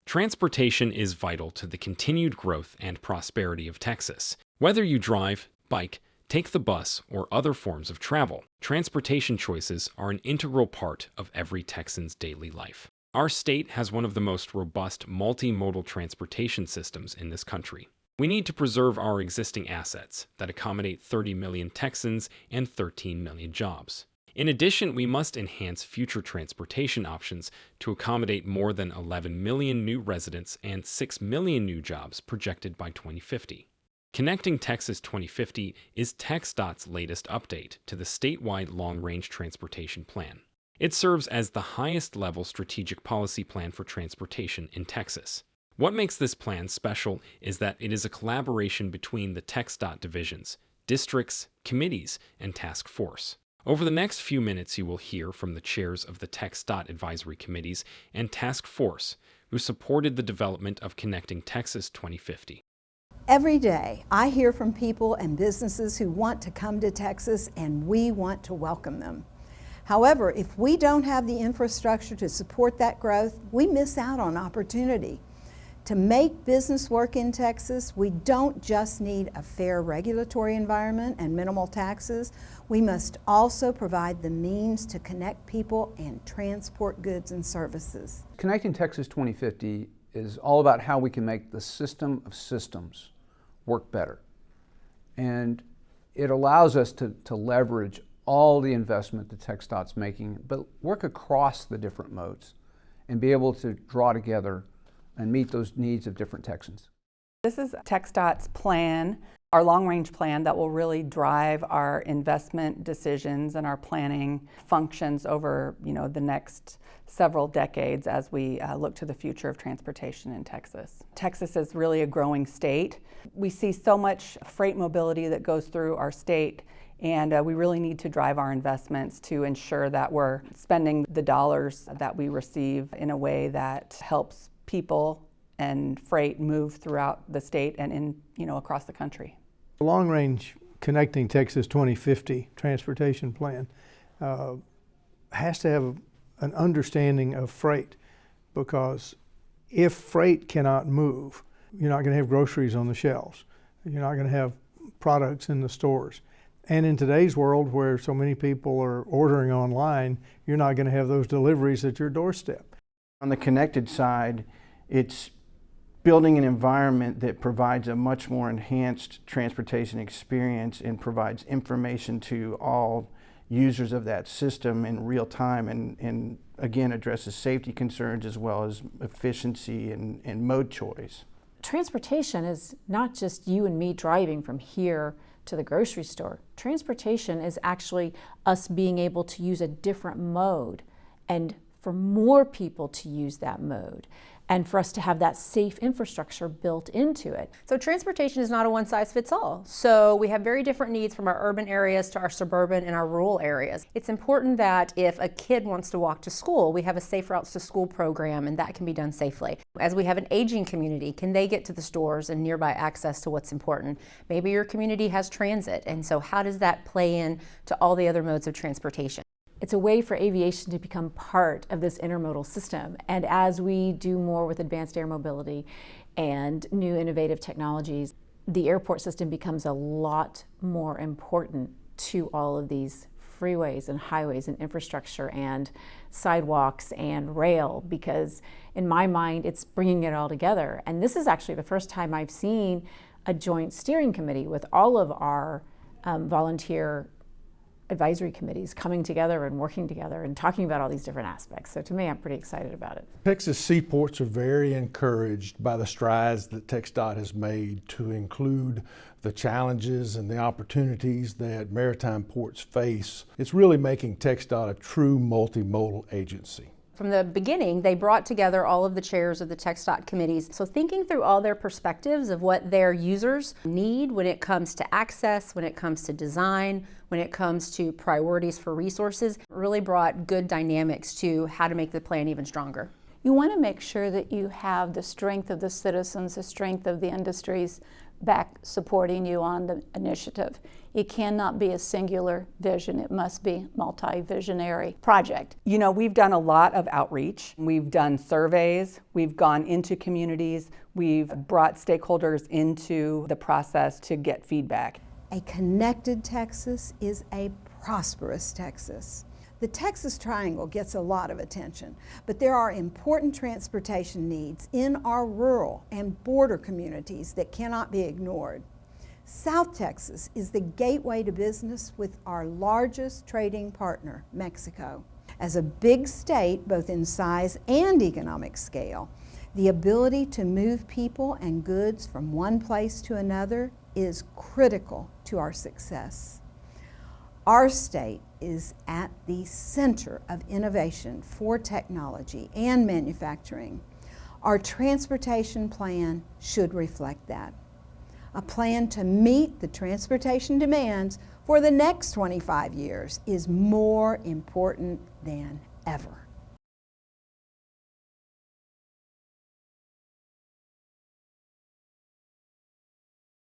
Transportation is vital to the continued growth and prosperity of Texas. Whether you drive, bike, take the bus, or other forms of travel, transportation choices are an integral part of every Texan's daily life. Our state has one of the most robust multimodal transportation systems in this country. We need to preserve our existing assets that accommodate 30 million Texans and 13 million jobs. In addition, we must enhance future transportation options to accommodate more than 11 million new residents and 6 million new jobs projected by 2050. Connecting Texas 2050 is TxDOT's latest update to the Statewide Long-Range Transportation Plan. It serves as the highest-level strategic policy plan for transportation in Texas. What makes this plan special is that it is a collaboration between the TxDOT divisions, districts, committees, and task force. Over the next few minutes, you will hear from the chairs of the TxDOT advisory committees and task force who supported the development of Connecting Texas 2050. Every day, I hear from people and businesses who want to come to Texas, and we want to welcome them. However, if we don't have the infrastructure to support that growth, we miss out on opportunity. To make business work in Texas, we don't just need a fair regulatory environment and minimal taxes. We must also provide the means to connect people and transport goods and services. Connecting Texas 2050 is all about how we can make the system of systems work better. And it allows us to leverage all the investment that TxDOT's making, but work across the different modes and be able to draw together and meet those needs of different Texans. This is TxDOT's plan, our long-range plan that will really drive our investment decisions and our planning functions over the next several decades as we look to the future of transportation in Texas. Texas is really a growing state. We see so much freight mobility that goes through our state, and we really need to drive our investments to ensure that we're spending the dollars that we receive in a way that helps people and freight move throughout the state and across the country. The long-range Connecting Texas 2050 transportation plan has to have an understanding of freight, because if freight cannot move, you're not going to have groceries on the shelves. You're not going to have products in the stores. And in today's world where so many people are ordering online, you're not going to have those deliveries at your doorstep. On the connected side, it's building an environment that provides a much more enhanced transportation experience and provides information to all users of that system in real time, and again addresses safety concerns as well as efficiency and mode choice. Transportation is not just you and me driving from here to the grocery store. Transportation is actually us being able to use a different mode, and for more people to use that mode, and for us to have that safe infrastructure built into it. So transportation is not a one-size-fits-all. So we have very different needs from our urban areas to our suburban and our rural areas. It's important that if a kid wants to walk to school, we have a Safe Routes to School program, and that can be done safely. As we have an aging community, can they get to the stores and nearby access to what's important? Maybe your community has transit, and so how does that play in to all the other modes of transportation? It's a way for aviation to become part of this intermodal system. And as we do more with advanced air mobility and new innovative technologies, the airport system becomes a lot more important to all of these freeways and highways and infrastructure and sidewalks and rail, because in my mind, it's bringing it all together. And this is actually the first time I've seen a joint steering committee with all of our volunteer advisory committees coming together and working together and talking about all these different aspects. So to me, I'm pretty excited about it. Texas seaports are very encouraged by the strides that TxDOT has made to include the challenges and the opportunities that maritime ports face. It's really making TxDOT a true multimodal agency. From the beginning, they brought together all of the chairs of the TxDOT committees. So thinking through all their perspectives of what their users need when it comes to access, when it comes to design, when it comes to priorities for resources, really brought good dynamics to how to make the plan even stronger. You want to make sure that you have the strength of the citizens, the strength of the industries back supporting you on the initiative. It cannot be a singular vision. It must be multi-visionary project. You know, we've done a lot of outreach. We've done surveys. We've gone into communities. We've brought stakeholders into the process to get feedback. A connected Texas is a prosperous Texas. The Texas Triangle gets a lot of attention, but there are important transportation needs in our rural and border communities that cannot be ignored. South Texas is the gateway to business with our largest trading partner, Mexico. As a big state, both in size and economic scale, the ability to move people and goods from one place to another is critical to our success. Our state is at the center of innovation for technology and manufacturing. Our transportation plan should reflect that. A plan to meet the transportation demands for the next 25 years is more important than ever.